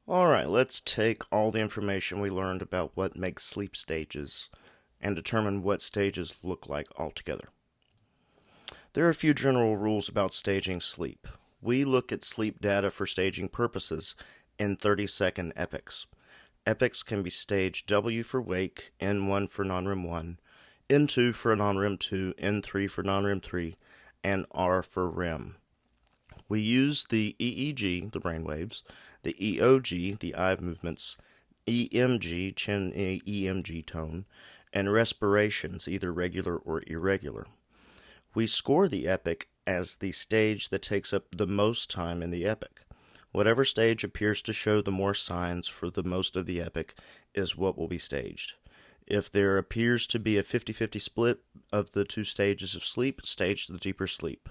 Alright, let's take all the information we learned about what makes sleep stages and determine what stages look like altogether. There are a few general rules about staging sleep. We look at sleep data for staging purposes in 30-second epochs. Epochs can be staged W for wake, N1 for non-REM 1, N2 for non-REM 2, N3 for non-REM 3, and R for REM. We use the EEG, the brain waves, the EOG, the eye movements, EMG, chin EMG tone, and respirations, either regular or irregular. We score the epoch as the stage that takes up the most time in the epoch. Whatever stage appears to show the more signs for the most of the epoch is what will be staged. If there appears to be a 50-50 split of the two stages of sleep, stage the deeper sleep.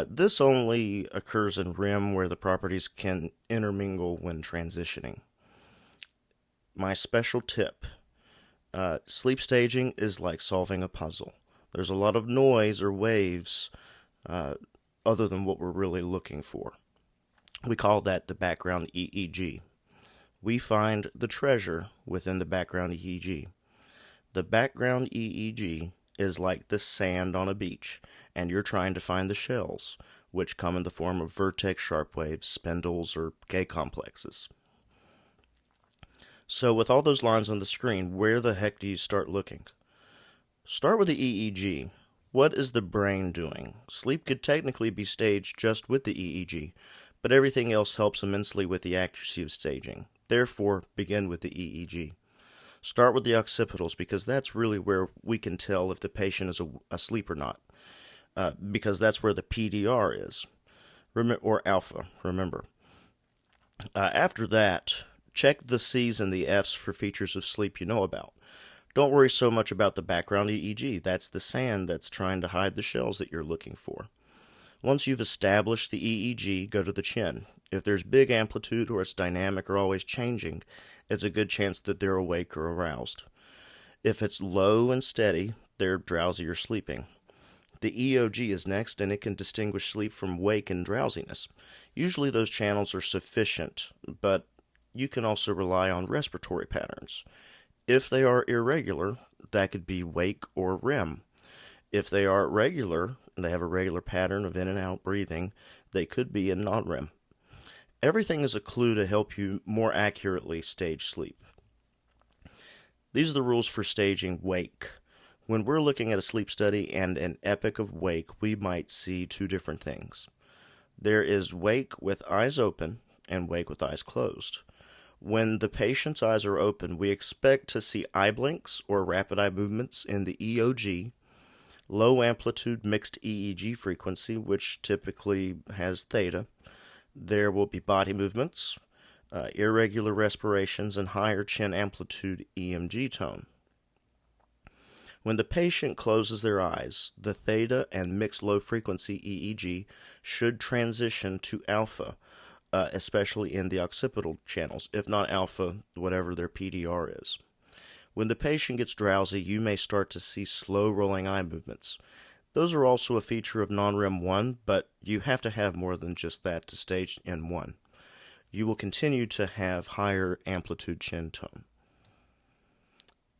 This only occurs in REM where the properties can intermingle when transitioning. My special tip, sleep staging is like solving a puzzle. There's a lot of noise or waves other than what we're really looking for. We call that the background EEG. We find the treasure within the background EEG. The background EEG is like the sand on a beach, and you're trying to find the shells, which come in the form of vertex sharp waves, spindles, or K complexes. So with all those lines on the screen, where the heck do you start looking? Start with the EEG. What is the brain doing? Sleep could technically be staged just with the EEG, but everything else helps immensely with the accuracy of staging. Therefore, begin with the EEG. Start with the occipitals because that's really where we can tell if the patient is asleep or not, because that's where the PDR is, or alpha, remember. After that, check the C's and the F's for features of sleep you know about. Don't worry so much about the background EEG. That's the sand that's trying to hide the shells that you're looking for. Once you've established the EEG, go to the chin. If there's big amplitude or it's dynamic or always changing, it's a good chance that they're awake or aroused. If it's low and steady, they're drowsy or sleeping. The EOG is next, and it can distinguish sleep from wake and drowsiness. Usually those channels are sufficient, but you can also rely on respiratory patterns. If they are irregular, that could be wake or REM. If they are regular, and they have a regular pattern of in and out breathing, they could be in non-REM. Everything is a clue to help you more accurately stage sleep. These are the rules for staging wake. When we're looking at a sleep study and an epoch of wake, we might see two different things. There is wake with eyes open and wake with eyes closed. When the patient's eyes are open, we expect to see eye blinks or rapid eye movements in the EOG, low amplitude mixed EEG frequency, which typically has theta. There will be body movements, irregular respirations, and higher chin amplitude EMG tone. When the patient closes their eyes, the theta and mixed low frequency EEG should transition to alpha, especially in the occipital channels, if not alpha, whatever their PDR is. When the patient gets drowsy, you may start to see slow rolling eye movements. Those are also a feature of non-REM 1, but you have to have more than just that to stage N1. You will continue to have higher amplitude chin tone.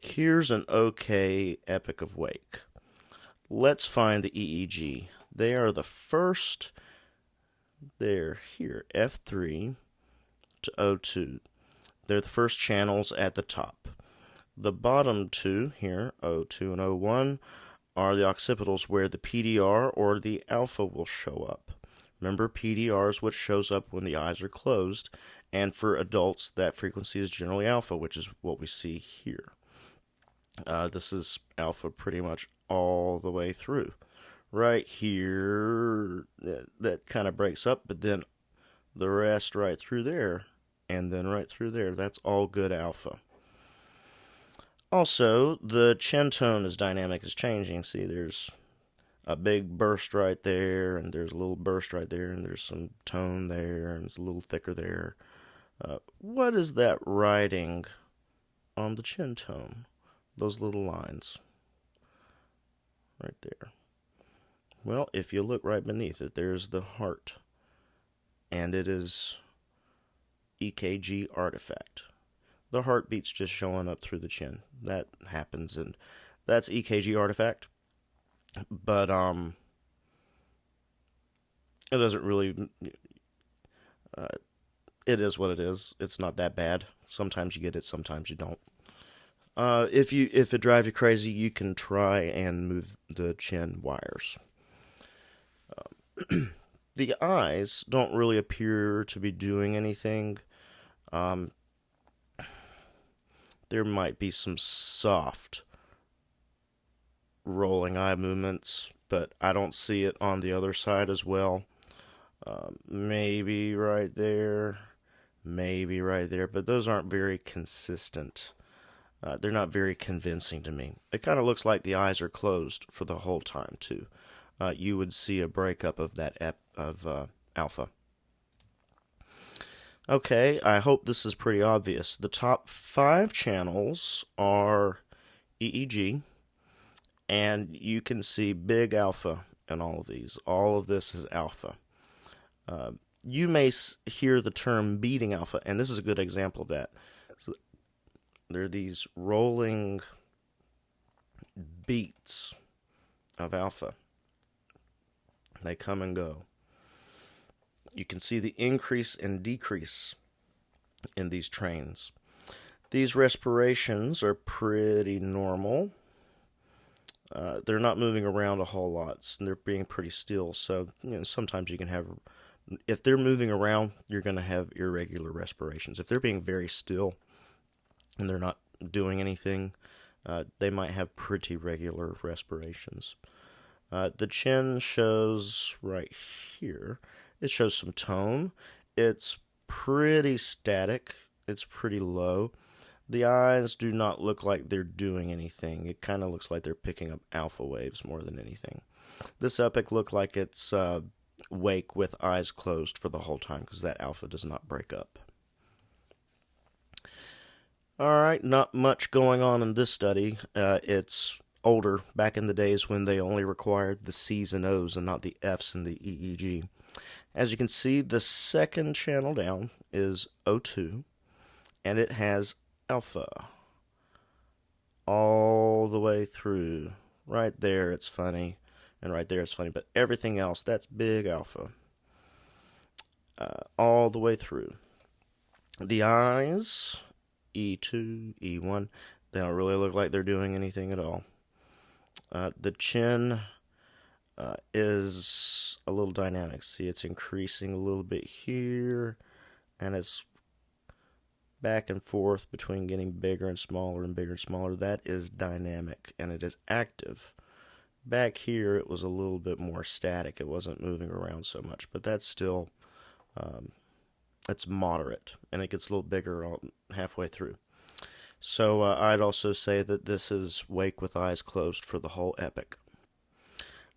Here's an okay epoch of wake. Let's find the EEG. They are the first, they're here, F3 to O2. They're the first channels at the top. The bottom two here, O2 and O1, are the occipitals where the PDR or the alpha will show up. Remember, PDR is what shows up when the eyes are closed, and for adults, that frequency is generally alpha, which is what we see here. This is alpha pretty much all the way through. Right here, that kind of breaks up, but then the rest right through there, and then right through there, that's all good alpha. Also, the chin tone is dynamic, is changing. See, there's a big burst right there, and there's a little burst right there, and there's some tone there, and it's a little thicker there. What is that writing on the chin tone? Those little lines right there. Well, if you look right beneath it, there's the heart, and it is EKG artifact. The heartbeat's just showing up through the chin. That happens, and that's EKG artifact. But it doesn't really. Uh, it is what it is. It's not that bad. Sometimes you get it, sometimes you don't. If it drives you crazy, you can try and move the chin wires. The eyes don't really appear to be doing anything. Um, there might be some soft rolling eye movements, but I don't see it on the other side as well. Maybe right there, maybe right there, but those aren't very consistent. They're not very convincing to me. It kind of looks like the eyes are closed for the whole time too. You would see a breakup of that alpha. Okay, I hope this is pretty obvious. The top 5 channels are EEG, and you can see big alpha in all of these. All of this is alpha. You may hear the term beating alpha, and this is a good example of that. So there are these rolling beats of alpha. They come and go. You can see the increase and decrease in these trains. These respirations are pretty normal. They're not moving around a whole lot. They're being pretty still. So sometimes you can have, if they're moving around, you're going to have irregular respirations. If they're being very still and they're not doing anything, they might have pretty regular respirations. The chin shows right here. It shows some tone. It's pretty static. It's pretty low. The eyes do not look like they're doing anything. It kind of looks like they're picking up alpha waves more than anything. This epic looks like it's wake with eyes closed for the whole time because that alpha does not break up. Alright, not much going on in this study. It's older, back in the days when they only required the C's and O's and not the F's in the EEG. As you can see, the second channel down is O2, and it has alpha all the way through. Right there it's funny, and right there it's funny, but everything else, that's big alpha. All the way through. The eyes, E2, E1, they don't really look like they're doing anything at all. The chin is a little dynamic. See, it's increasing a little bit here, and it's back and forth between getting bigger and smaller and bigger and smaller. That is dynamic, and it is active. Back here, it was a little bit more static. It wasn't moving around so much, but that's still, it's moderate, and it gets a little bigger halfway through. So I'd also say that this is wake with eyes closed for the whole epic.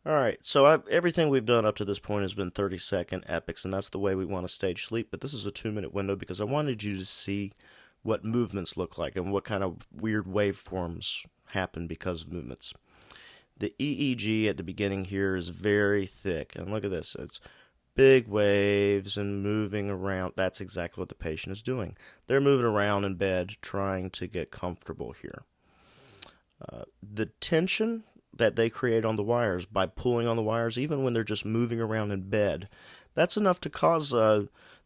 Alright, so everything we've done up to this point has been 30-second epics, and that's the way we want to stage sleep, but this is a 2-minute window because I wanted you to see what movements look like and what kind of weird waveforms happen because of movements. The EEG at the beginning here is very thick, and look at this, it's big waves and moving around. That's exactly what the patient is doing. They're moving around in bed trying to get comfortable here. The tension that they create on the wires by pulling on the wires, even when they're just moving around in bed, that's enough to cause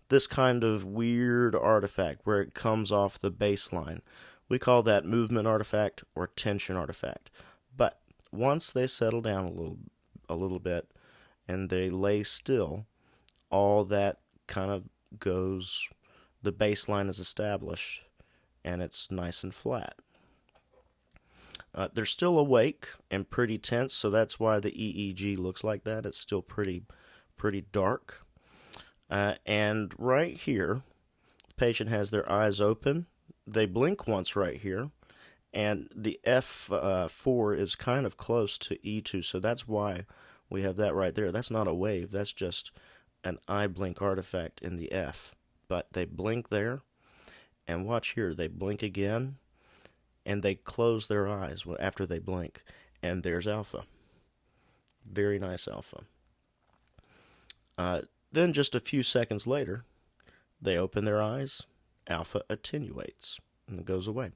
this kind of weird artifact where it comes off the baseline. We call that movement artifact or tension artifact. But once they settle down a little bit and they lay still, all that kind of goes, the baseline is established, and it's nice and flat. They're still awake and pretty tense, so that's why the EEG looks like that. It's still pretty dark. And right here, the patient has their eyes open. They blink once right here, and the F4 is kind of close to E2, so that's why we have that right there. That's not a wave. That's just an eye blink artifact in the F. But they blink there, and watch here. They blink again, and they close their eyes after they blink, and there's alpha. Very nice alpha. Then just a few seconds later, they open their eyes, alpha attenuates and it goes away.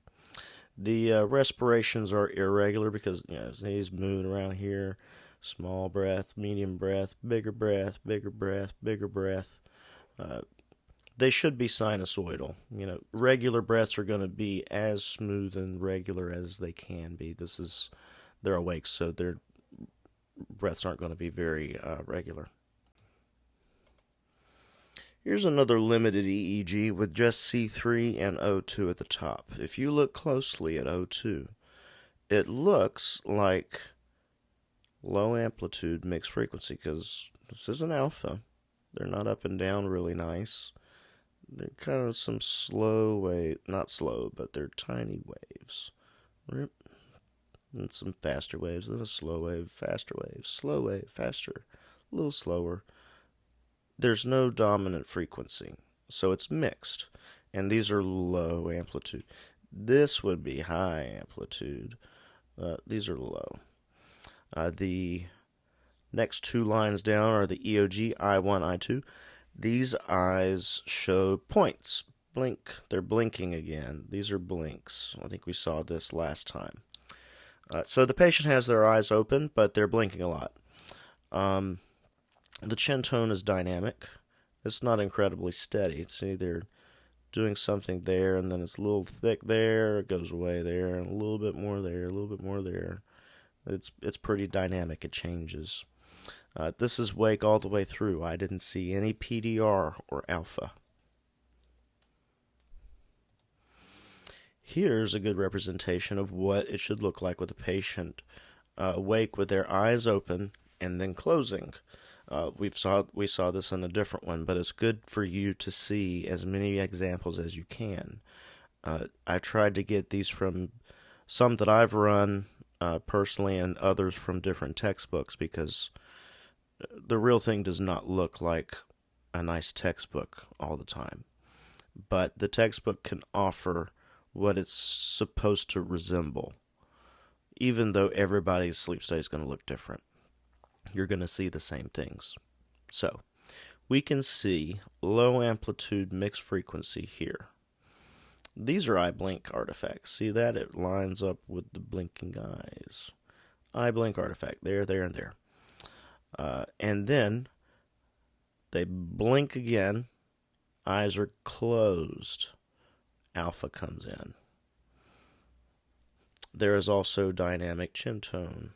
The respirations are irregular because he's moving around here. Small breath, medium breath, bigger breath, bigger breath, bigger breath. Uh, they should be sinusoidal. Regular breaths are going to be as smooth and regular as they can be. They're awake, so their breaths aren't going to be very regular. Here's another limited EEG with just C3 and O2 at the top. If you look closely at O2, it looks like low amplitude mixed frequency because this is an alpha. They're not up and down really nice. They're kind of some slow wave, not slow, but they're tiny waves. And some faster waves, then a slow wave, slow wave, faster, a little slower. There's no dominant frequency, so it's mixed. And these are low amplitude. This would be high amplitude. These are low. The next two lines down are the EOG, I1, I2. These eyes show points. Blink. They're blinking again. These are blinks. I think we saw this last time. So the patient has their eyes open, but they're blinking a lot. The chin tone is dynamic. It's not incredibly steady. It's either doing something there, and then it's a little thick there, it goes away there, and a little bit more there, a little bit more there. It's pretty dynamic. It changes. This is wake all the way through. I didn't see any PDR or alpha. Here's a good representation of what it should look like with a patient awake with their eyes open and then closing. We saw this in a different one, but it's good for you to see as many examples as you can. I tried to get these from some that I've run personally and others from different textbooks because the real thing does not look like a nice textbook all the time. But the textbook can offer what it's supposed to resemble, even though everybody's sleep study is going to look different. You're going to see the same things. So, we can see low amplitude mixed frequency here. These are eye blink artifacts. See that? It lines up with the blinking eyes. Eye blink artifact. There, and there. And then they blink again. Eyes are closed. Alpha comes in. There is also dynamic chin tone.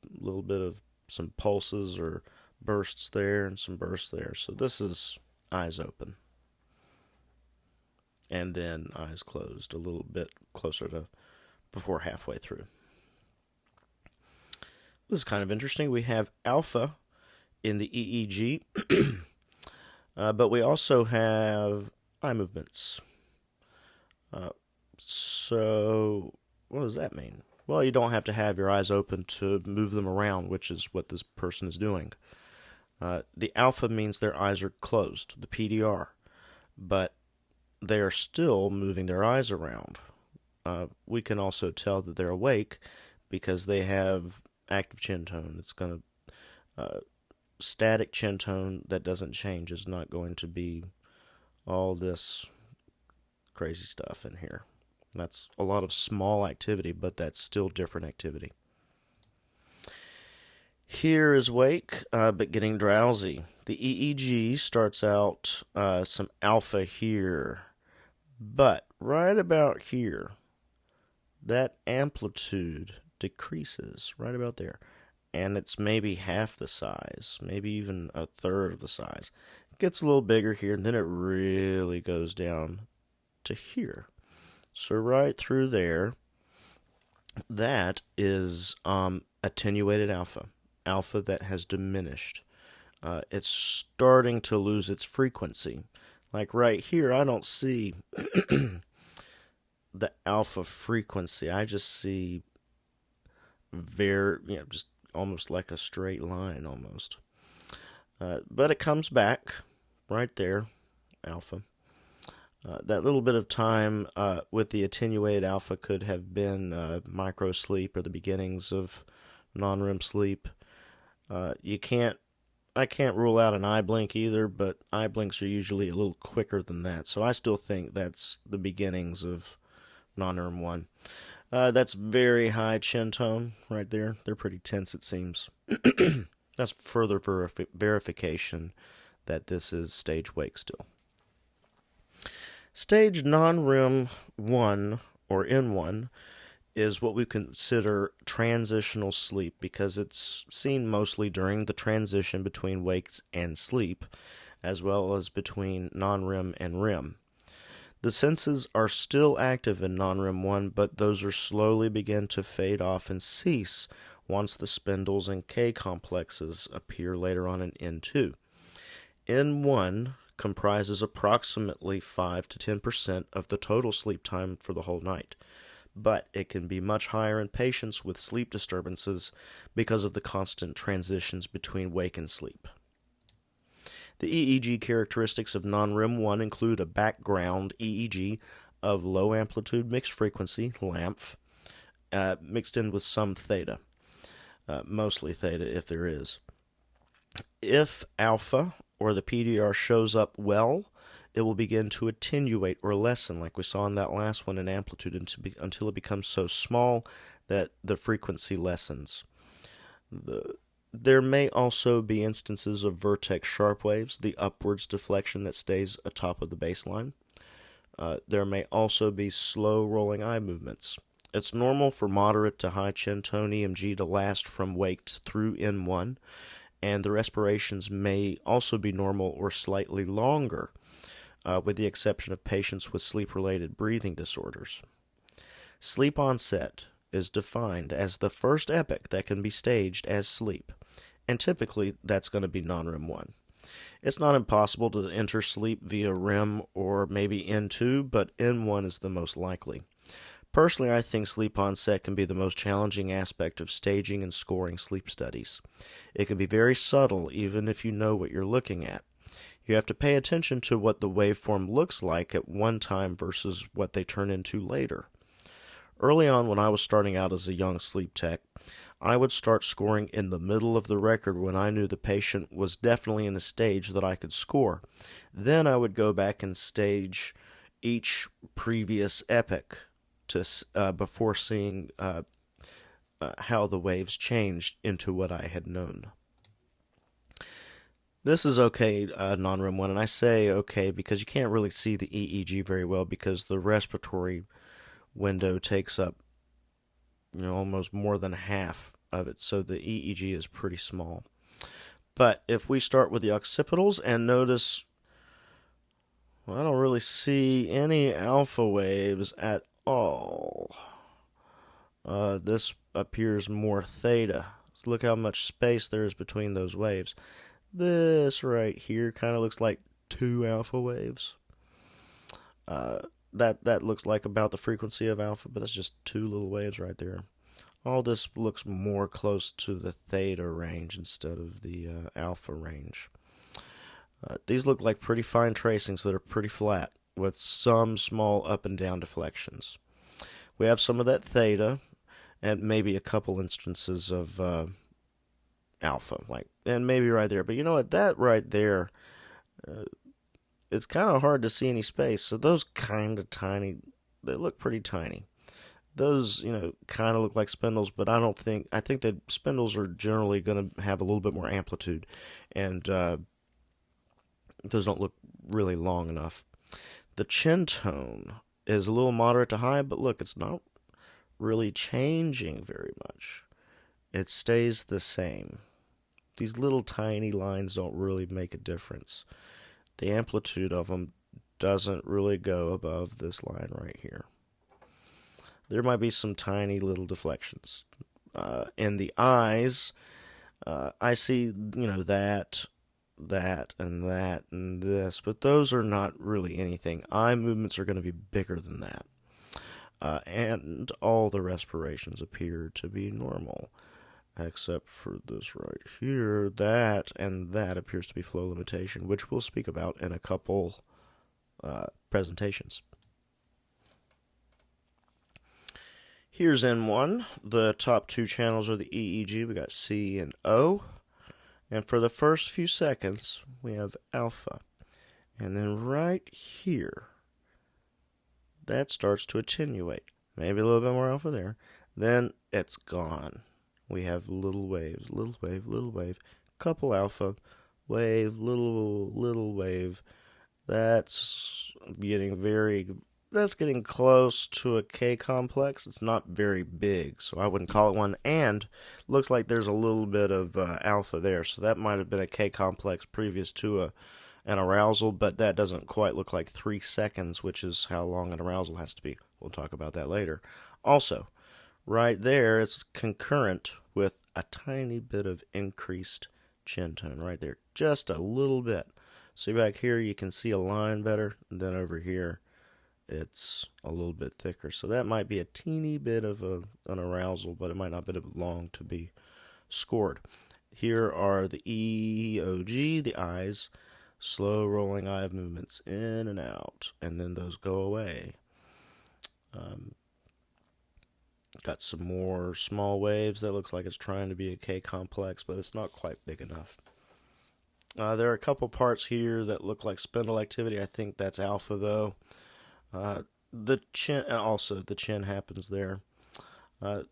A little bit of some pulses or bursts there and some bursts there. So this is eyes open. And then eyes closed a little bit closer to before halfway through. This is kind of interesting. We have alpha in the EEG, but we also have eye movements. So what does that mean? Well, you don't have to have your eyes open to move them around, which is what this person is doing. The alpha means their eyes are closed, the PDR, but they are still moving their eyes around. We can also tell that they're awake because they have active chin tone. It's going to static chin tone that doesn't change is not going to be all this crazy stuff in here. That's a lot of small activity, but that's still different activity. Here is wake, but getting drowsy. The EEG starts out some alpha here, but right about here, that amplitude decreases right about there, and it's maybe half the size, maybe even a third of the size. It gets a little bigger here, and then it really goes down to here. So right through there, that is attenuated alpha that has diminished. It's starting to lose its frequency. Like right here, I don't see the alpha frequency. I just see just almost like a straight line almost. But it comes back right there, alpha. That little bit of time with the attenuated alpha could have been micro sleep or the beginnings of non-REM sleep. You can't I can't rule out an eye blink either, but eye blinks are usually a little quicker than that. So I still think that's the beginnings of non-REM 1. That's very high chin tone right there. They're pretty tense, it seems. That's further verification that this is stage wake still. Stage non-REM 1 or N1 is what we consider transitional sleep because it's seen mostly during the transition between wakes and sleep, as well as between non-REM and REM. The senses are still active in non-REM 1, but those are slowly begin to fade off and cease once the spindles and K complexes appear later on in N2. N1 comprises approximately 5 to 10% of the total sleep time for the whole night, but it can be much higher in patients with sleep disturbances because of the constant transitions between wake and sleep. The EEG characteristics of non-REM 1 include a background EEG of low amplitude mixed frequency, LAMF, mixed in with some theta, mostly theta if there is. If alpha or the PDR shows up well, it will begin to attenuate or lessen, like we saw in that last one, in amplitude until it becomes so small that the frequency lessens. There may also be instances of vertex sharp waves, the upwards deflection that stays atop of the baseline. There may also be slow rolling eye movements. It's normal for moderate to high chin tone EMG to last from wake through N1, and the respirations may also be normal or slightly longer, with the exception of patients with sleep-related breathing disorders. Sleep onset is defined as the first epoch that can be staged as sleep, and typically that's going to be non-REM 1. It's not impossible to enter sleep via REM or maybe N2, but N1 is the most likely. Personally, I think sleep onset can be the most challenging aspect of staging and scoring sleep studies. It can be very subtle even if you know what you're looking at. You have to pay attention to what the waveform looks like at one time versus what they turn into later. Early on, when I was starting out as a young sleep tech, I would start scoring in the middle of the record when I knew the patient was definitely in a stage that I could score. Then I would go back and stage each previous epoch before seeing how the waves changed into what I had known. This is okay, non-REM 1, and I say okay because you can't really see the EEG very well because the respiratory window takes up almost more than half of it, so the EEG is pretty small. But if we start with the occipitals and notice, I don't really see any alpha waves at all. This appears more theta. So look how much space there is between those waves. This right here kind of looks like 2 alpha waves. That looks like about the frequency of alpha, but that's just 2 little waves right there. All this looks more close to the theta range instead of the alpha range. These look like pretty fine tracings that are pretty flat with some small up and down deflections. We have some of that theta and maybe a couple instances of alpha, and maybe right there. But you know what? That right there, it's kind of hard to see any space. So those kind of tiny, they look pretty tiny. Those, kind of look like spindles, but I think that spindles are generally going to have a little bit more amplitude, and those don't look really long enough. The chin tone is a little moderate to high, but look, it's not really changing very much. It stays the same. These little tiny lines don't really make a difference. The amplitude of them doesn't really go above this line right here. There might be some tiny little deflections. In the eyes, I see, that, and this, but those are not really anything. Eye movements are going to be bigger than that. And all the respirations appear to be normal, except for this right here. That and that appears to be flow limitation, which we'll speak about in a couple presentations. Here's N1. The top 2 channels are the EEG. We got C and O. And for the first few seconds, we have alpha. And then right here, that starts to attenuate. Maybe a little bit more alpha there. Then it's gone. We have little waves, little wave, little wave, couple alpha, wave, little wave. That's getting close to a K complex. It's not very big, so I wouldn't call it one. And looks like there's a little bit of alpha there, so that might have been a K complex previous to an arousal, but that doesn't quite look like 3 seconds, which is how long an arousal has to be. We'll talk about that later. Also, right there, it's concurrent with a tiny bit of increased chin tone right there, just a little bit. See back here, you can see a line better, and then over here, it's a little bit thicker. So that might be a teeny bit of an arousal, but it might not be long to be scored. Here are the EOG, the eyes, slow rolling eye movements in and out, and then those go away. Got some more small waves. That looks like it's trying to be a K complex, but it's not quite big enough. There are a couple parts here that look like spindle activity. I think that's alpha, though. The chin happens there. So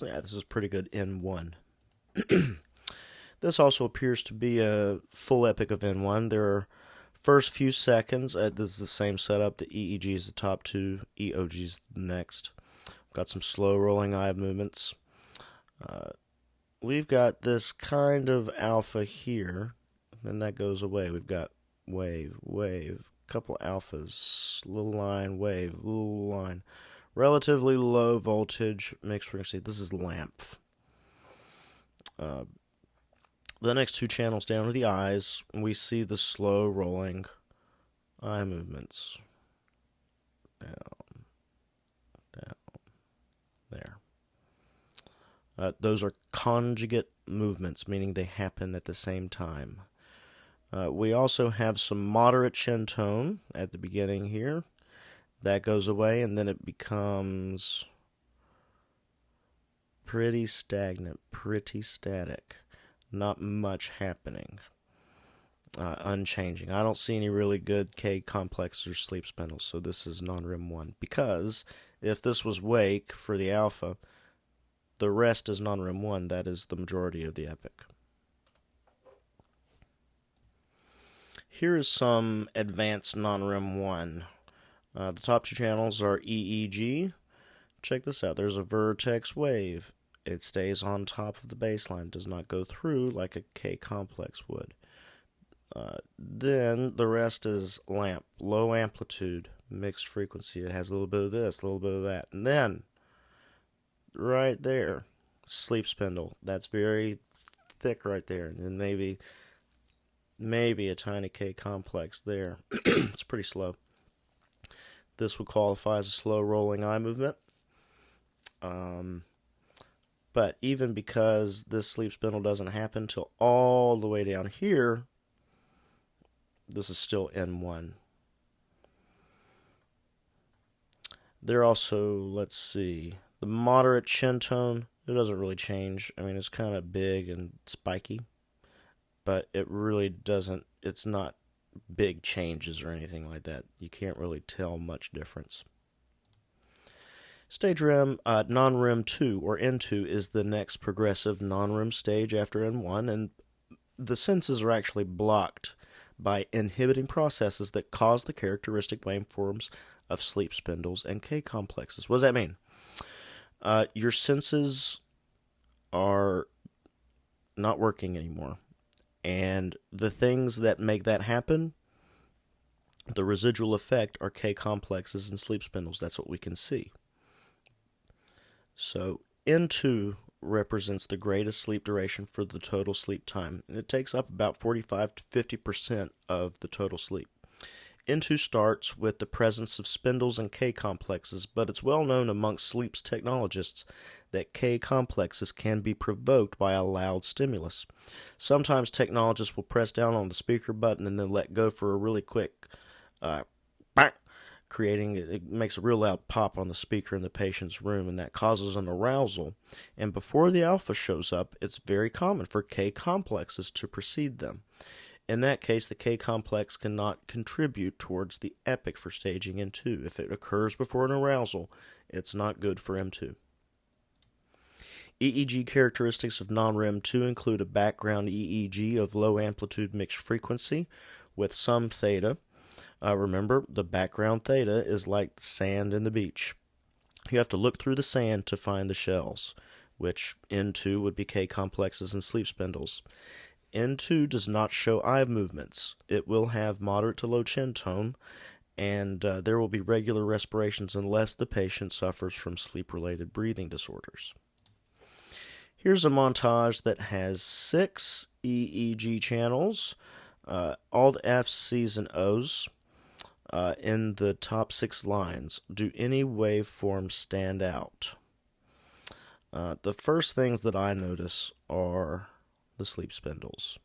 yeah, this is pretty good N1. This also appears to be a full epic of N1. There are first few seconds. This is the same setup. The EEG is the top two. EOG is the next. Got some slow rolling eye movements. We've got this kind of alpha here, and that goes away. We've got wave, couple alphas, little line, wave, little line. Relatively low voltage, mixed frequency. This is lamp. The next two channels down are the eyes. We see the slow rolling eye movements. Down, there. Those are conjugate movements, meaning they happen at the same time. We also have some moderate chin tone at the beginning here. That goes away, and then it becomes pretty stagnant, pretty static. Not much happening. Unchanging. I don't see any really good K complexes or sleep spindles, so this is non-REM 1. Because if this was wake for the alpha, the rest is non-REM 1. That is the majority of the epic. Here is some advanced non-REM 1. The top two channels are EEG. Check this out. There's a vertex wave. It stays on top of the baseline. Does not go through like a K complex would. Then the rest is lamp. Low amplitude, mixed frequency. It has a little bit of this, a little bit of that. And then, right there, sleep spindle. That's very thick right there. And then maybe a tiny K complex there. It's pretty slow. This would qualify as a slow rolling eye movement. But even because this sleep spindle doesn't happen till all the way down here, this is still N1. There also, let's see, the moderate chin tone, it doesn't really change. I mean, it's kind of big and spiky, but it really doesn't, it's not big changes or anything like that. You can't really tell much difference. Stage REM, non-REM 2 or N2 is the next progressive non-REM stage after N1, and the senses are actually blocked by inhibiting processes that cause the characteristic waveforms of sleep spindles and K complexes. What does that mean? Your senses are not working anymore, and the things that make that happen, the residual effect, are K complexes and sleep spindles. That's what we can see. So N2 represents the greatest sleep duration for the total sleep time, and it takes up about 45 to 50% of the total sleep. N2 starts with the presence of spindles and K complexes, but it's well known amongst sleep technologists that K complexes can be provoked by a loud stimulus. Sometimes technologists will press down on the speaker button and then let go for a really quick it makes a real loud pop on the speaker in the patient's room, and that causes an arousal. And before the alpha shows up, it's very common for K complexes to precede them. In that case, the K complex cannot contribute towards the epic for staging M2. If it occurs before an arousal, it's not good for M2. EEG characteristics of non-REM2 include a background EEG of low amplitude mixed frequency with some theta. Remember, the background theta is like sand in the beach. You have to look through the sand to find the shells, which N2 would be K complexes and sleep spindles. N2 does not show eye movements. It will have moderate to low chin tone, and there will be regular respirations unless the patient suffers from sleep-related breathing disorders. Here's a montage that has 6 EEG channels, all the F's, C's, and O's in the top 6 lines. Do any waveforms stand out? The first things that I notice are the sleep spindles.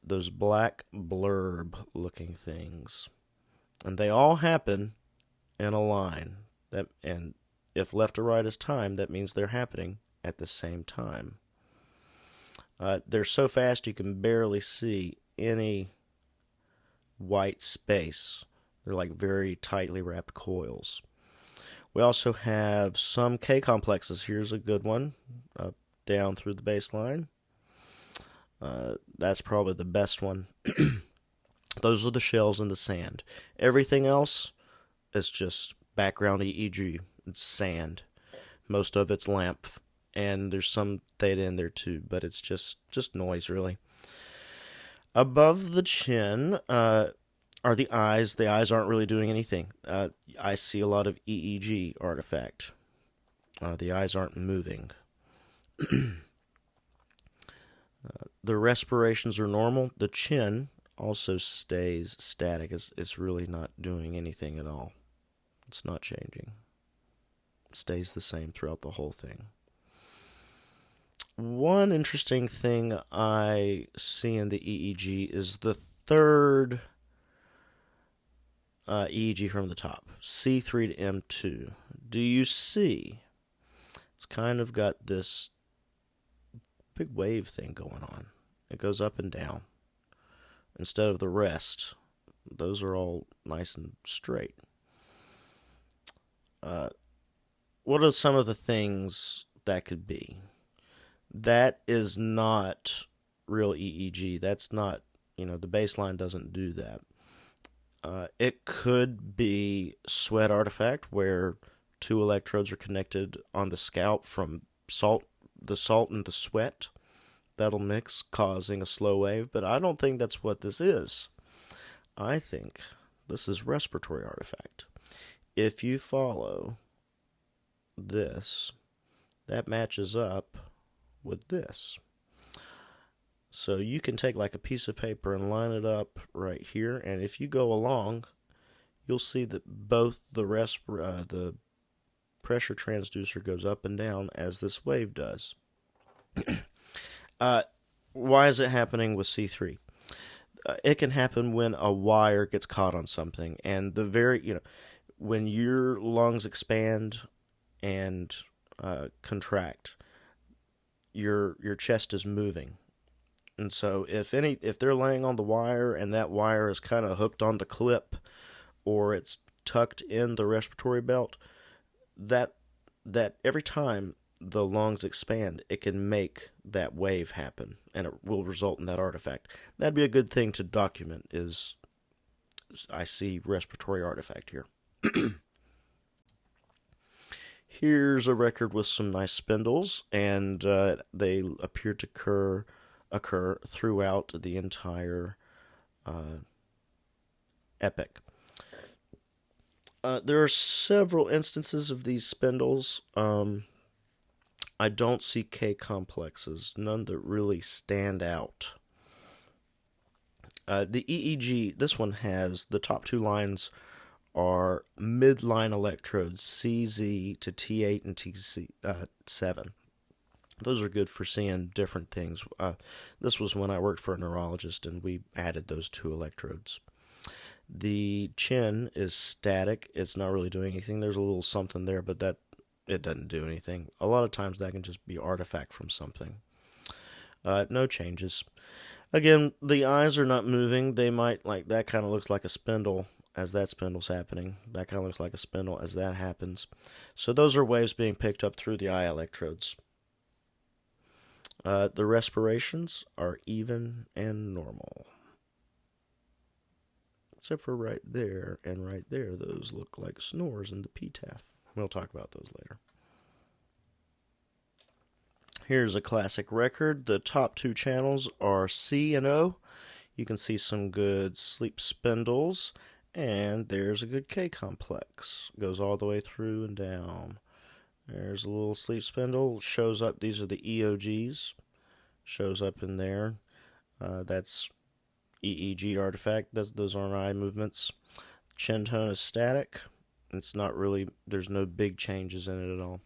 Those black blurb-looking things. And they all happen in a line. And if left to right is time, that means they're happening at the same time. They're so fast you can barely see any white space. They're like very tightly wrapped coils. We also have some K complexes. Here's a good one, up, down through the baseline. That's probably the best one. Those are the shells in the sand. Everything else is just background EEG. It's sand. Most of it's lamp. And there's some theta in there too, but it's just noise, really. Above the chin are the eyes. The eyes aren't really doing anything. I see a lot of EEG artifact. The eyes aren't moving. The respirations are normal. The chin also stays static. It's really not doing anything at all. It's not changing. It stays the same throughout the whole thing. One interesting thing I see in the EEG is the third EEG from the top, C3 to M2. Do you see? It's kind of got this big wave thing going on. It goes up and down instead of the rest. Those are all nice and straight. What are some of the things that could be? That is not real EEG. That's not, the baseline doesn't do that. It could be sweat artifact where 2 electrodes are connected on the scalp from the salt and the sweat. That'll mix, causing a slow wave, but I don't think that's what this is. I think this is respiratory artifact. If you follow this, that matches up with this. So you can take like a piece of paper and line it up right here, and if you go along, you'll see that both the pressure transducer goes up and down as this wave does. Why is it happening with C3? It can happen when a wire gets caught on something, and when your lungs expand and contract, your chest is moving. And so if they're laying on the wire and that wire is kind of hooked on the clip or it's tucked in the respiratory belt, that every time the lungs expand, it can make that wave happen and it will result in that artifact. That'd be a good thing to document, is I see respiratory artifact here. Here's a record with some nice spindles, and they appear to occur throughout the entire epic. There are several instances of these spindles. I don't see K complexes, none that really stand out. The EEG, this one has the top 2 lines are midline electrodes, CZ to T8 and T7. Those are good for seeing different things. This was when I worked for a neurologist, and we added those 2 electrodes. The chin is static. It's not really doing anything. There's a little something there, but it doesn't do anything. A lot of times that can just be artifact from something. No changes. Again, the eyes are not moving. They might, like, that kind of looks like a spindle as that spindle's happening. That kind of looks like a spindle as that happens. So those are waves being picked up through the eye electrodes. The respirations are even and normal. Except for right there and right there. Those look like snores in the PTAF. We'll talk about those later. Here's a classic record. The top two channels are C and O. You can see some good sleep spindles. And there's a good K complex. Goes all the way through and down. There's a little sleep spindle. Shows up. These are the EOGs. Shows up in there. That's EEG artifact. Those aren't eye movements. Chin tone is static. It's not really, there's no big changes in it at all.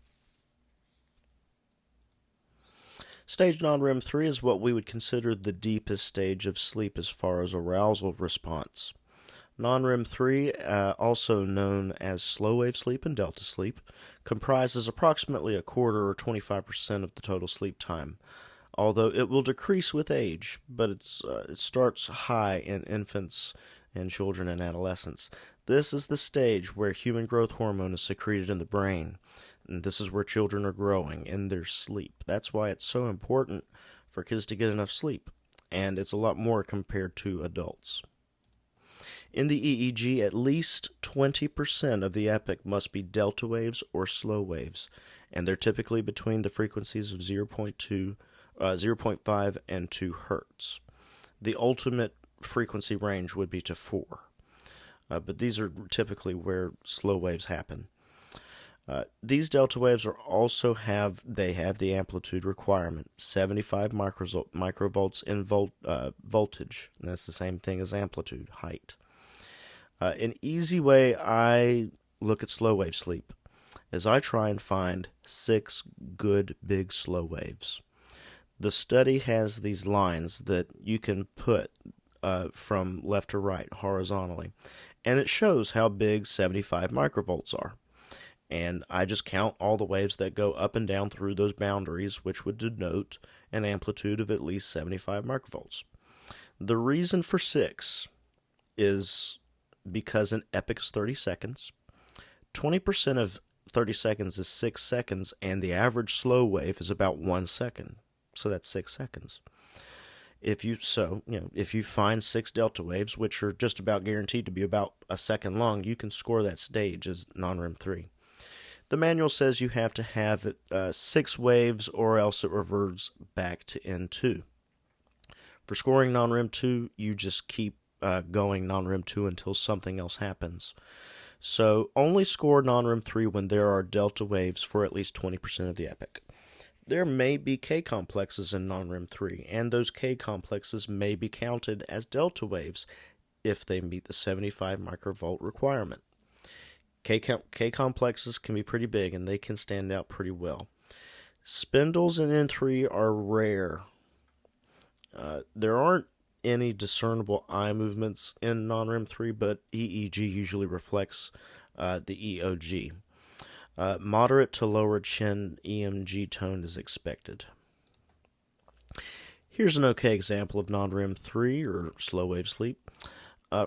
Stage non-REM 3 is what we would consider the deepest stage of sleep as far as arousal response. Non-REM 3, also known as slow wave sleep and delta sleep, comprises approximately a quarter or 25% of the total sleep time, although it will decrease with age, but it starts high in infants and children and adolescents. This is the stage where human growth hormone is secreted in the brain. And this is where children are growing in their sleep. That's why it's so important for kids to get enough sleep. And it's a lot more compared to adults. In the EEG, at least 20% of the epoch must be delta waves or slow waves. And they're typically between the frequencies of 0.5 and 2 hertz. The ultimate frequency range would be to 4. But these are typically where slow waves happen. These delta waves have the amplitude requirement, 75 microvolts in voltage, and that's the same thing as amplitude, height. An easy way I look at slow wave sleep is I try and find 6 good big slow waves. The study has these lines that you can put from left to right horizontally, and it shows how big 75 microvolts are. And I just count all the waves that go up and down through those boundaries, which would denote an amplitude of at least 75 microvolts. The reason for 6 is because an epoch is 30 seconds. 20% of 30 seconds is 6 seconds, and the average slow wave is about 1 second. So that's 6 seconds. If you find 6 delta waves, which are just about guaranteed to be about a second long, you can score that stage as non-REM 3. The manual says you have to have 6 waves or else it reverts back to N2. For scoring non-REM 2, you just keep going non-REM 2 until something else happens. So only score non-REM 3 when there are delta waves for at least 20% of the epoch. There may be K complexes in non-REM 3, and those K complexes may be counted as delta waves if they meet the 75 microvolt requirement. K complexes can be pretty big, and they can stand out pretty well. Spindles in N3 are rare. There aren't any discernible eye movements in non-REM 3, but EEG usually reflects the EOG. Moderate to lower chin EMG tone is expected. Here's an okay example of non-REM 3 or slow wave sleep.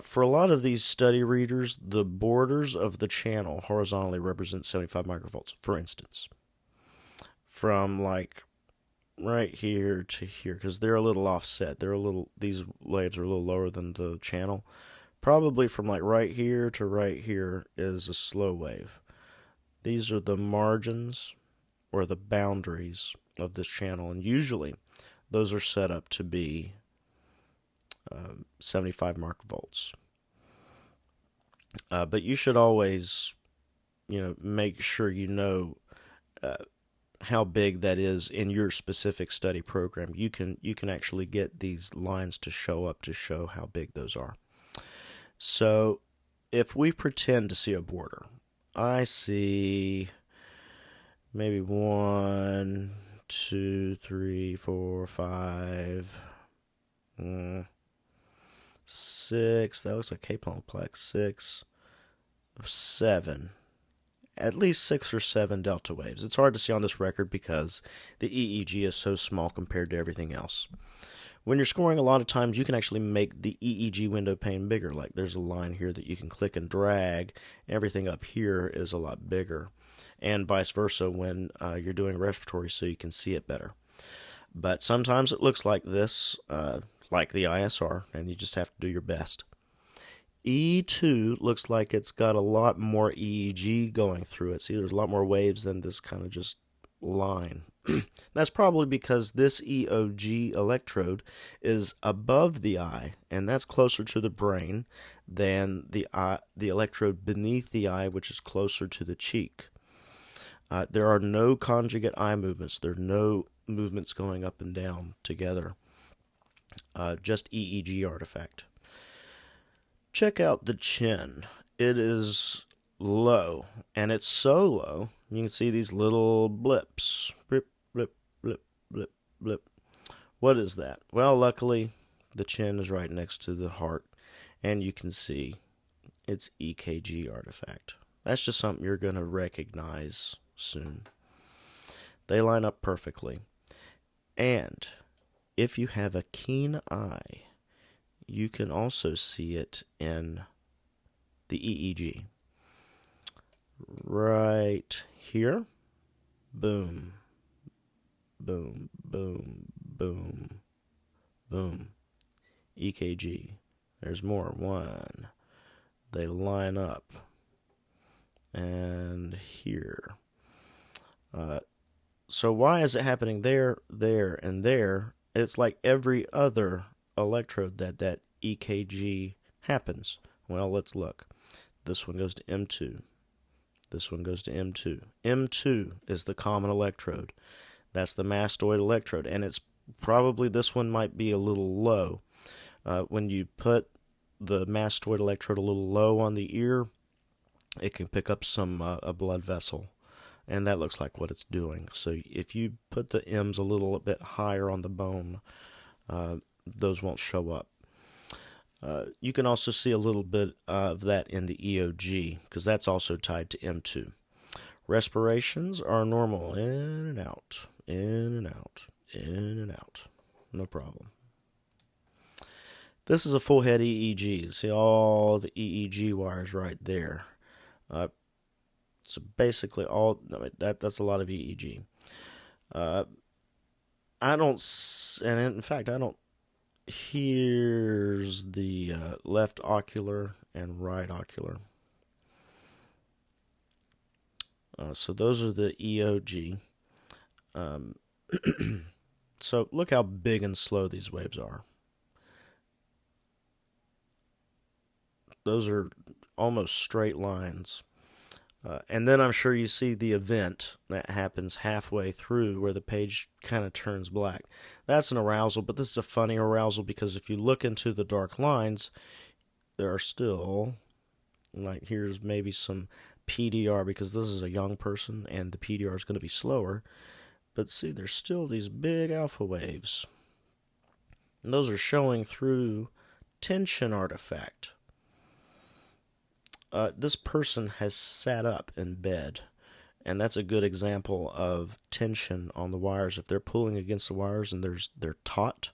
For a lot of these study readers, the borders of the channel horizontally represent 75 microvolts, for instance. From like right here to here, because they're a little offset. These waves are a little lower than the channel. Probably from like right here to right here is a slow wave. These are the margins or the boundaries of this channel, and usually those are set up to be 75 microvolts. But you should always, make sure how big that is in your specific study program. You can actually get these lines to show up to show how big those are. So if we pretend to see a border, I see maybe 1, 2, 3, 4, 5, 6. That looks like K-Pong plex. 6, 7. At least 6 or 7 delta waves. It's hard to see on this record because the EEG is so small compared to everything else. When you're scoring, a lot of times you can actually make the EEG window pane bigger. Like there's a line here that you can click and drag. Everything up here is a lot bigger. And vice versa when you're doing respiratory, so you can see it better. But sometimes it looks like this, like the ISR, and you just have to do your best. E2 looks like it's got a lot more EEG going through it. See, there's a lot more waves than this kind of just line. That's probably because this EOG electrode is above the eye, and that's closer to the brain than the electrode beneath the eye, which is closer to the cheek. There are no conjugate eye movements. There are no movements going up and down together. Just EEG artifact. Check out the chin. It is low, and it's so low, you can see these little blips. Blip, blip, blip, blip, blip. What is that? Well, luckily, the chin is right next to the heart, and you can see it's EKG artifact. That's just something you're going to recognize soon. They line up perfectly. And if you have a keen eye, you can also see it in the EEG. Right here. Boom. Boom, boom, boom, boom. EKG. There's more. 1. They line up. And here. So why is it happening there, there, and there? It's like every other electrode that EKG happens. Well, let's look. This one goes to M2. This one goes to M2. M2 is the common electrode. That's the mastoid electrode, and it's probably, this one might be a little low. When you put the mastoid electrode a little low on the ear, it can pick up some a blood vessel, and that looks like what it's doing. So if you put the M's a little bit higher on the bone, those won't show up. You can also see a little bit of that in the EOG, because that's also tied to M2. Respirations are normal, in and out, in and out, in and out. No problem. This is a full head EEG. See all the EEG wires right there. So basically all, that's a lot of EEG. I don't, and in fact, I don't, here's the left ocular and right ocular. So those are the EOG. So look how big and slow these waves are. Those are almost straight lines. And then I'm sure you see the event that happens halfway through where the page kind of turns black. That's an arousal, but this is a funny arousal because if you look into the dark lines, there are still, like here's maybe some PDR because this is a young person and the PDR is going to be slower. But see, there's still these big alpha waves. And those are showing through tension artifact. This person has sat up in bed, and that's a good example of tension on the wires. If they're pulling against the wires and they're taut,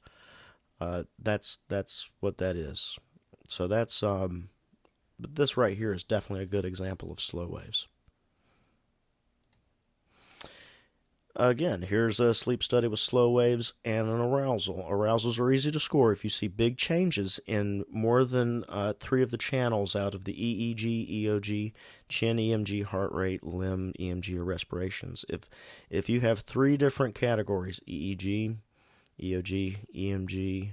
that's what that is. So that's but this right here is definitely a good example of slow waves. Again, here's a sleep study with slow waves and an arousal. Arousals are easy to score if you see big changes in more than 3 of the channels out of the EEG, EOG, chin EMG, heart rate, limb EMG, or respirations. If you have 3 different categories, EEG, EOG, EMG,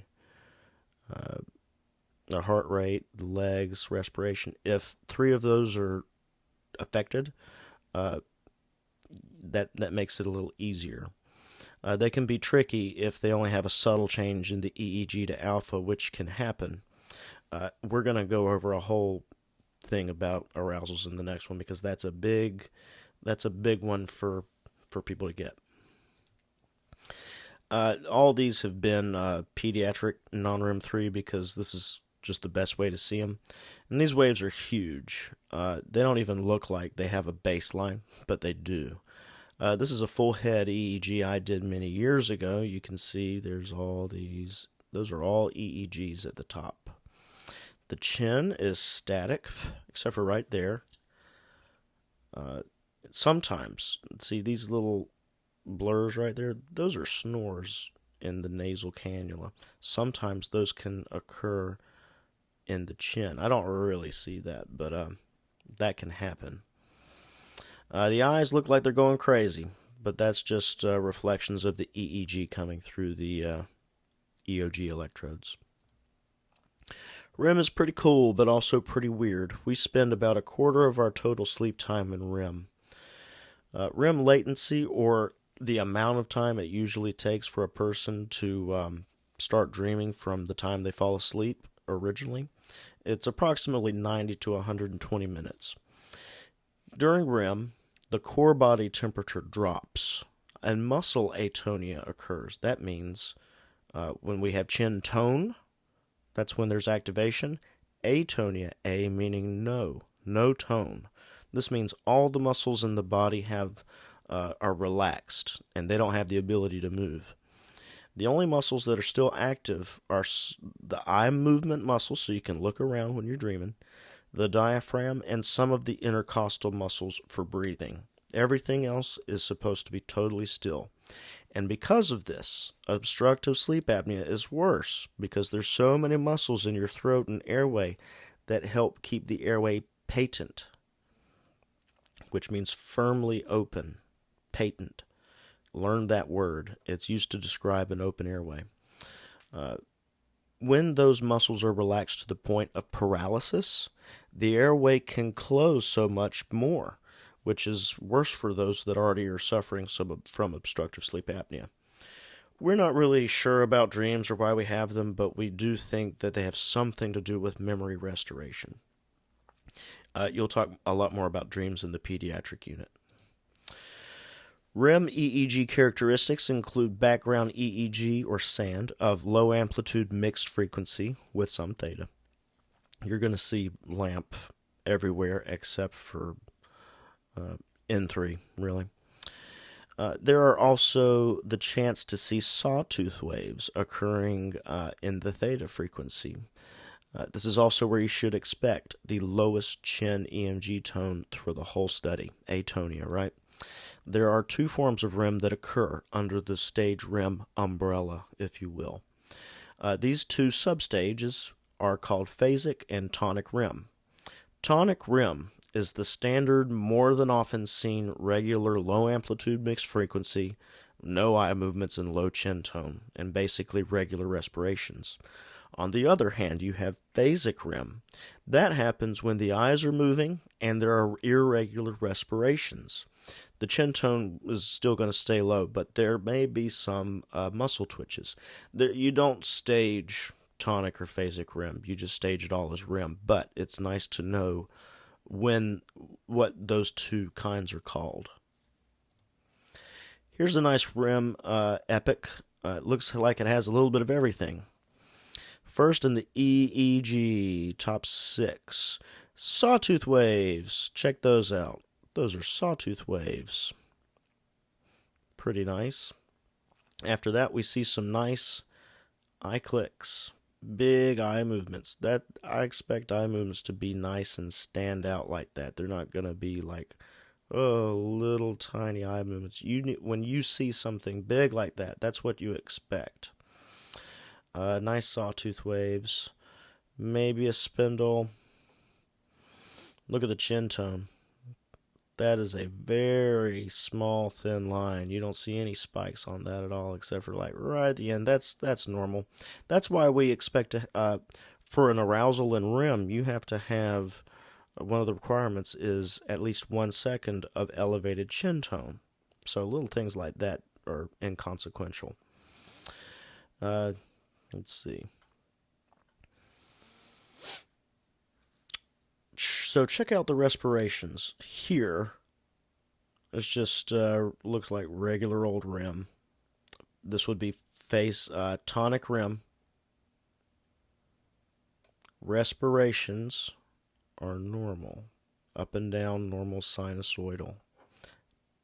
the heart rate, the legs, respiration, if 3 of those are affected, that makes it a little easier. They can be tricky if they only have a subtle change in the EEG to alpha, which can happen. We're going to go over a whole thing about arousals in the next one because that's a big one for people to get. All these have been pediatric non-REM 3 because this is just the best way to see them. And these waves are huge. They don't even look like they have a baseline, but they do. This is a full head EEG I did many years ago. You can see there's all these. Those are all EEGs at the top. The chin is static, except for right there. Sometimes, see these little blurs right there? Those are snores in the nasal cannula. Sometimes those can occur in the chin. I don't really see that, but that can happen. The eyes look like they're going crazy, but that's just reflections of the EEG coming through the EOG electrodes. REM is pretty cool, but also pretty weird. We spend about a quarter of our total sleep time in REM. REM latency, or the amount of time it usually takes for a person to start dreaming from the time they fall asleep originally, it's approximately 90 to 120 minutes. During REM, the core body temperature drops and muscle atonia occurs. That means when we have chin tone, that's when there's activation. Atonia, A meaning no tone. This means all the muscles in the body are relaxed and they don't have the ability to move. The only muscles that are still active are the eye movement muscles, so you can look around when you're dreaming, the diaphragm, and some of the intercostal muscles for breathing. Everything else is supposed to be totally still. And because of this, obstructive sleep apnea is worse because there's so many muscles in your throat and airway that help keep the airway patent, which means firmly open, patent. Learn that word. It's used to describe an open airway. When those muscles are relaxed to the point of paralysis, the airway can close so much more, which is worse for those that already are suffering from obstructive sleep apnea. We're not really sure about dreams or why we have them, but we do think that they have something to do with memory restoration. You'll talk a lot more about dreams in the pediatric unit. REM EEG characteristics include background EEG or SAND of low amplitude mixed frequency with some theta. You're going to see LAMP everywhere except for N3, really. There are also the chance to see sawtooth waves occurring in the theta frequency. This is also where you should expect the lowest chin EMG tone for the whole study, atonia, right? There are two forms of REM that occur under the stage REM umbrella, if you will. These two substages are called phasic and tonic REM. Tonic REM is the standard, more than often seen, regular low-amplitude mixed frequency, no eye movements and low chin tone, and basically regular respirations. On the other hand, you have phasic REM. That happens when the eyes are moving and there are irregular respirations. The chin tone is still going to stay low, but there may be some muscle twitches. You don't stage tonic or phasic REM. You just stage it all as REM, but it's nice to know what those two kinds are called. Here's a nice REM epic. It looks like it has a little bit of everything. First in the EEG, top 6. Sawtooth waves. Check those out. Those are sawtooth waves. Pretty nice. After that, we see some nice eye clicks. Big eye movements. That I expect eye movements to be nice and stand out like that. They're not going to be like, oh, little tiny eye movements. When you see something big like that, that's what you expect. Nice sawtooth waves. Maybe a spindle. Look at the chin tone. That is a very small, thin line. You don't see any spikes on that at all, except for like right at the end. That's normal. That's why we expect to, for an arousal in REM, you have to have, one of the requirements is at least 1 second of elevated chin tone. So little things like that are inconsequential. Let's see. So check out the respirations. Here, it's just looks like regular old REM. This would be tonic REM. respirations are normal, up and down, normal sinusoidal.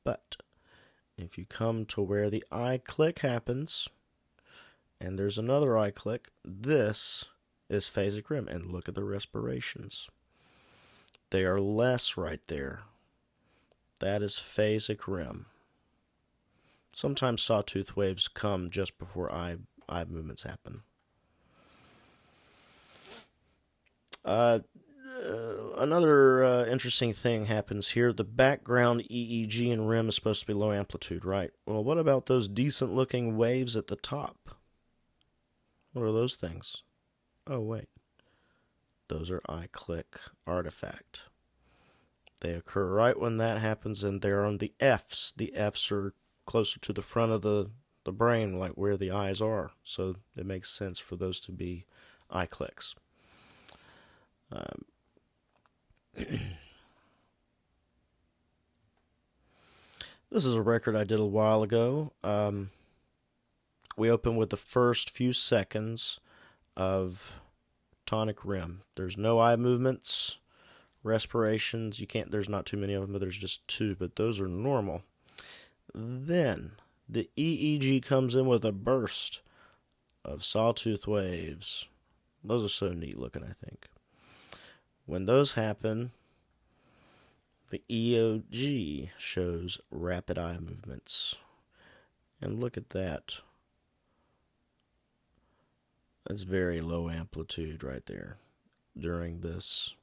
But if you come to where the eye click happens, and there's another eye click, this is phasic REM. And look at the respirations. They are less right there. That is phasic REM. Sometimes sawtooth waves come just before eye movements happen. Another interesting thing happens here. The background EEG and REM is supposed to be low amplitude, right? Well, what about those decent looking waves at the top? What are those things? Oh, wait. Those are eye click artifact. They occur right when that happens, and they're on the Fs. The Fs are closer to the front of the brain, like where the eyes are. So it makes sense for those to be eye clicks. This is a record I did a while ago. We open with the first few seconds of tonic REM. There's no eye movements, respirations. There's not too many of them, but there's just two, but those are normal. Then the EEG comes in with a burst of sawtooth waves. Those are so neat looking, I think. When those happen, the EOG shows rapid eye movements. And look at that. That's very low amplitude right there during this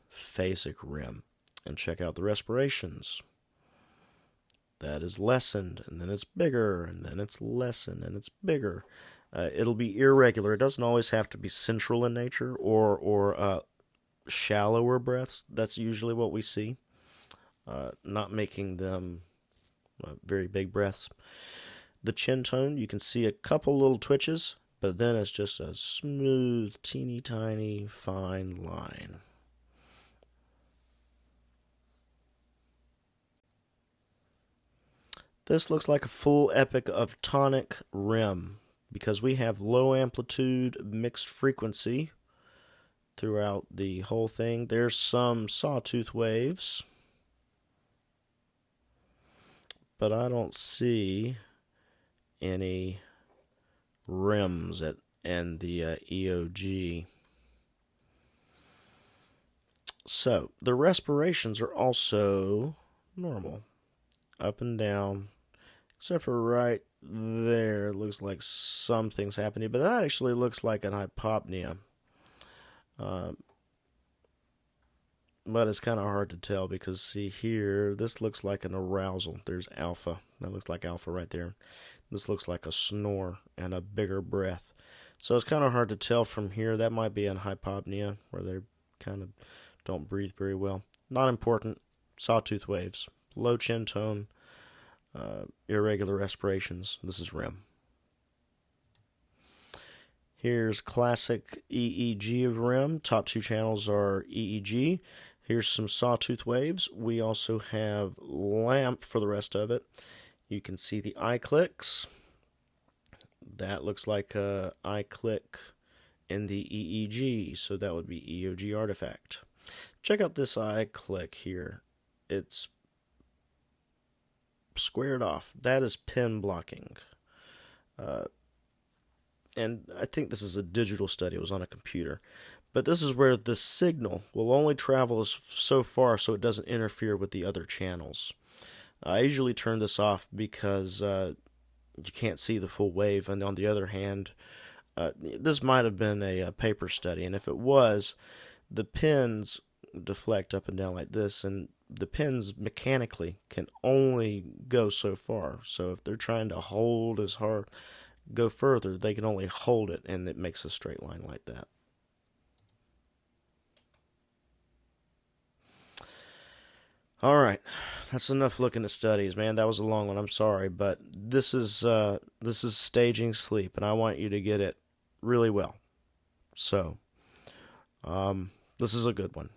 phasic REM. And check out the respirations. That is lessened, and then it's bigger, and then it's lessened, and it's bigger. It'll be irregular. It doesn't always have to be central in nature or shallower breaths. That's usually what we see. Not making them very big breaths. The chin tone, you can see a couple little twitches, but then it's just a smooth, teeny tiny, fine line. This looks like a full epic of tonic REM because we have low amplitude mixed frequency throughout the whole thing. There's some sawtooth waves, but I don't see any REMs and the EOG. So the respirations are also normal, up and down. Except for right there, it looks like something's happening, but that actually looks like an hypopnea. But it's kind of hard to tell because, see here, this looks like an arousal. There's alpha. That looks like alpha right there. This looks like a snore and a bigger breath. So it's kind of hard to tell from here. That might be an hypopnea where they kind of don't breathe very well. Not important. Sawtooth waves. Low chin tone. Irregular respirations. This is REM. Here's classic EEG of REM. Top two channels are EEG. Here's some sawtooth waves. We also have LAMP for the rest of it. You can see the eye clicks. That looks like a eye click in the EEG, so that would be EOG artifact. Check out this eye click here. It's squared off. That is pin blocking. And I think this is a digital study. It was on a computer. But this is where the signal will only travel so far so it doesn't interfere with the other channels. I usually turn this off because you can't see the full wave. And on the other hand, this might have been a paper study. And if it was, the pins deflect up and down like this, and the pins mechanically can only go so far. So if they're trying to hold as hard, go further, they can only hold it, and it makes a straight line like that. All right, that's enough looking at studies, man. That was a long one. I'm sorry, but this is staging sleep, and I want you to get it really well. So, this is a good one.